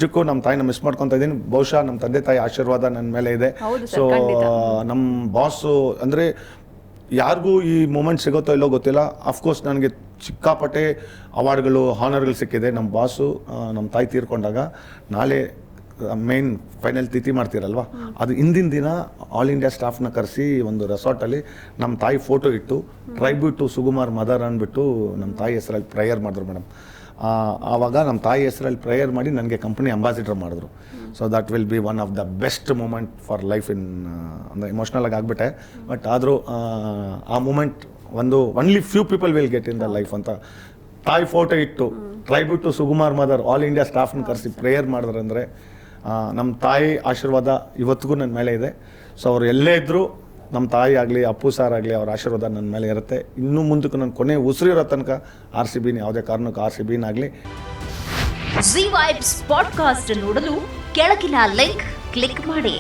ನಿಜಕ್ಕೂ ನಮ್ಮ ತಾಯಿನ ಮಿಸ್ ಮಾಡ್ಕೊತಾ ಇದ್ದೀನಿ. ಬಹುಶಃ ನಮ್ಮ ತಂದೆ ತಾಯಿ ಆಶೀರ್ವಾದ ನನ್ನ ಮೇಲೆ ಇದೆ. ಸೊ ನಮ್ಮ ಬಾಸು ಅಂದರೆ ಯಾರಿಗೂ ಈ ಮೂಮೆಂಟ್ ಸಿಗುತ್ತೋ ಇಲ್ಲೋ ಗೊತ್ತಿಲ್ಲ. ಅಫ್ಕೋರ್ಸ್ ನನಗೆ ಸಿಕ್ಕಾಪಟ್ಟೆ ಅವಾರ್ಡ್ಗಳು ಹಾನರ್ಗಳು ಸಿಕ್ಕಿದೆ. ನಮ್ಮ ಬಾಸು ನಮ್ಮ ತಾಯಿ ತೀರ್ಕೊಂಡಾಗ ನಾಳೆ ಮೇನ್ ಫೈನಲ್ ತಿಥಿ ಮಾಡ್ತೀರಲ್ವ, ಅದು ಹಿಂದಿನ ದಿನ ಆಲ್ ಇಂಡಿಯಾ ಸ್ಟಾಫ್ನ ಕರೆಸಿ ಒಂದು ರೆಸಾರ್ಟಲ್ಲಿ ನಮ್ಮ ತಾಯಿ ಫೋಟೋ ಇಟ್ಟು ಟ್ರೈಬ್ಯೂಟ್ ಟು ಸುಕುಮಾರ್ ಮದರ್ ಅಂದ್ಬಿಟ್ಟು ನಮ್ಮ ತಾಯಿ ಹೆಸರಲ್ಲಿ ಪ್ರೇಯರ್ ಮಾಡಿದ್ರು ಮೇಡಮ್. ಆವಾಗ ನಮ್ಮ ತಾಯಿ ಹೆಸರಲ್ಲಿ ಪ್ರೇಯರ್ ಮಾಡಿ ನನಗೆ ಕಂಪ್ನಿ ಅಂಬಾಸಿಡರ್ ಮಾಡಿದ್ರು. So that will be one of the best moment for life in ಅಂದರೆ ಇಮೋಷ್ನಲ್ ಆಗಿ ಆಗಿಬಿಟ್ಟೆ. ಬಟ್ ಆದರೂ ಆ moment only few people will get in the life ಅಂತ ತಾಯಿ ಫೋಟೋ ಇಟ್ಟು tribute to Sukumar mother all India ಸ್ಟಾಫ್ನ ಕರೆಸಿ ಪ್ರೇಯರ್ ಮಾಡಿದ್ರು ಅಂದರೆ ನಮ್ಮ ತಾಯಿ ಆಶೀರ್ವಾದ ಇವತ್ತಿಗೂ ನನ್ನ ಮೇಲೆ ಇದೆ. ಸೊ ಅವ್ರು ಎಲ್ಲೇ ಇದ್ದರೂ ನಮ್ಮ ತಾಯಿ ಆಗಲಿ ಅಪ್ಪು ಸಾರ್ ಆಗಲಿ ಅವ್ರ ಆಶೀರ್ವಾದ ನನ್ನ ಮೇಲೆ ಇರುತ್ತೆ. ಇನ್ನೂ ಮುಂದಕ್ಕೆ ನನ್ನ ಕೊನೆ ಉಸಿರಿರೋ ತನಕ RCB ಯಾವುದೇ ಕಾರಣಕ್ಕೂ RCBನಾಗಲಿ. ಜೀ ವೈಬ್ಸ್ ಪಾಡ್ಕಾಸ್ಟ್ ನೋಡಲು ಕೆಳಗಿನ ಲಿಂಕ್ ಕ್ಲಿಕ್ ಮಾಡಿ.